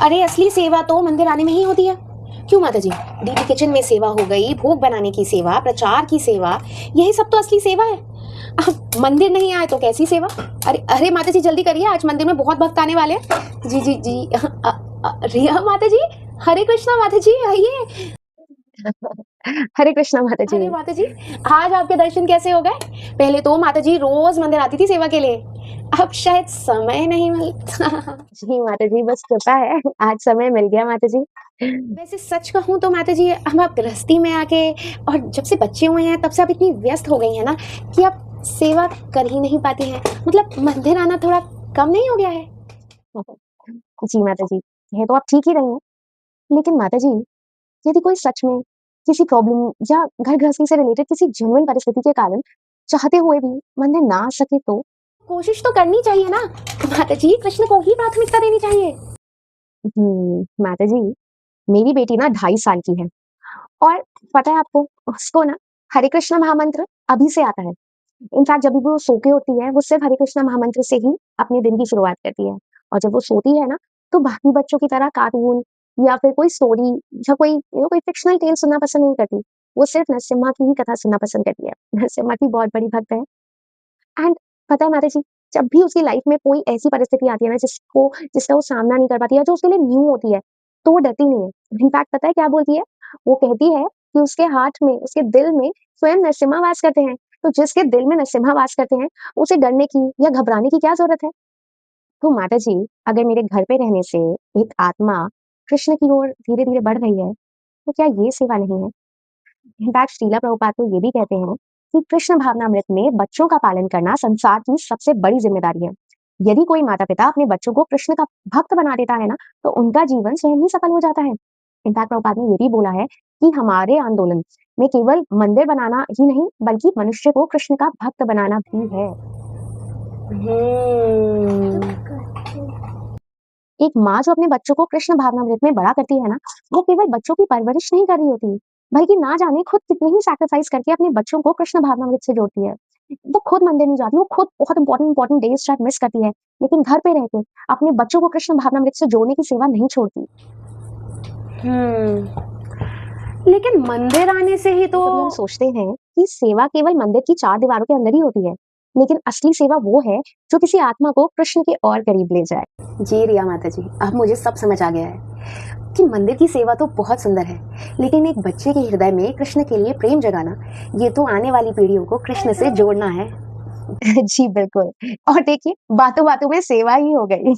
अरे असली सेवा तो मंदिर आने में ही होती है। क्यों माता जी? दीदी किचन में सेवा हो गई, भोग बनाने की सेवा, प्रचार की सेवा, यही सब तो असली सेवा है। अब मंदिर नहीं आए तो कैसी सेवा? अरे अरे माता जी जल्दी करिए, आज मंदिर में बहुत भक्त आने वाले हैं। जी जी जी। रिया माता जी, हरे कृष्णा माता जी, आइए। हरे कृष्णा माता जी। अरे माता जी, आज आपके दर्शन कैसे हो गए? पहले तो माता जी रोज मंदिर आती थी सेवा के लिए, अब शायद समय नहीं मिलता। जी माता जी, बस कृपा है, आज समय मिल गया माता जी। वैसे सच कहूँ तो माता जी, हम आप गृहस्थी में आके और जब से बच्चे हुए हैं तब से आप इतनी व्यस्त हो गई हैं ना कि आप सेवा कर ही नहीं पाती हैं। मतलब मंदिर आना थोड़ा कम नहीं हो गया है? जी माता जी, ये तो आप ठीक ही रही हैं। लेकिन माता जी, यदि कोई सच में किसी प्रॉब्लम या घर गृहस्थी से रिलेटेड किसी जेन्युइन परिस्थिति के कारण चाहते हुए भी मंदिर ना आ सके तो? कोशिश तो करनी चाहिए ना माता जी, कृष्ण को ही प्राथमिकता देनी चाहिए। माता जी, मेरी बेटी ना 2.5 साल की है और पता है आपको, उसको ना हरे कृष्णा महामंत्र अभी से आता है। इनफैक्ट जब भी वो सो के उठती है, वो सिर्फ हरे कृष्णा महामंत्र से ही अपने दिन की शुरुआत करती है। और जब वो सोती है ना, तो बाकी बच्चों की तरह कार्टून या फिर कोई स्टोरी या कोई फिक्शनल टेल सुनना पसंद नहीं करती। वो सिर्फ नरसिम्हा की ही कथा सुनना पसंद करती है। नरसिम्हा की बहुत बड़ी भक्त है। एंड पता है माता जी, जब भी उसकी लाइफ में कोई ऐसी परिस्थिति आती है ना जिसका वो सामना नहीं कर पाती या जो उसके लिए न्यू होती है, तो वो डरती नहीं है। इनफैक्ट पता है क्या बोलती है? वो कहती है कि उसके हार्ट में, उसके दिल में स्वयं नरसिम्हा वास करते हैं। तो जिसके दिल में नरसिम्हा वास करते हैं, उसे डरने की या घबराने की क्या ज़रूरत है? तो माता जी, अगर मेरे घर पे रहने से एक आत्मा कृष्ण की ओर धीरे-धीरे बढ़ रही है, तो क्या ये सेवा नहीं है? इनफैक्ट श्रीला प्रभुपाद तो ये भी कहते हैं कि कृष्ण भावनामृत में बच्चों का पालन करना संसार की सबसे बड़ी जिम्मेदारी है। यदि कोई माता-पिता अपने बच्चों को कृष्ण का भक्त बना देता है ना, तो उनका जीवन स्वयं ही सफल हो जाता है। इनफैक्ट प्रभुपाद ने ये भी बोला है कि हमारे आंदोलन में केवल मंदिर बनाना ही नहीं, बल्कि मनुष्य को कृष्ण का भक्त बनाना भी है। एक माँ जो अपने बच्चों को कृष्ण भावनामृत में बड़ा करती है ना, वो केवल बच्चों की परवरिश नहीं कर रही होती, बल्कि ना जाने खुद कितने ही सैक्रिफाइस करके अपने बच्चों को कृष्ण भावनामृत से जोड़ती है। वो खुद मंदिर नहीं जाती, वो खुद बहुत इंपॉर्टेंट इंपॉर्टेंट डेज शायद मिस करती है, लेकिन घर पे रह के अपने बच्चों को कृष्ण भावनामृत से जोड़ने की सेवा नहीं छोड़ती। लेकिन मंदिर आने से ही तो कभी हम सोचते हैं कि सेवा केवल मंदिर की 4 दीवारों के अंदर ही होती है, लेकिन असली सेवा वो है जो किसी आत्मा को कृष्ण के और करीब ले जाए। जी रिया माता जी, अब मुझे सब समझ आ गया है कि मंदिर की सेवा तो बहुत सुंदर है, लेकिन एक बच्चे के हृदय में कृष्ण के लिए प्रेम जगाना, ये तो आने वाली पीढ़ियों को कृष्ण से जोड़ना है। जी बिल्कुल। और देखिए, बातों-बातों में सेवा ही हो गई।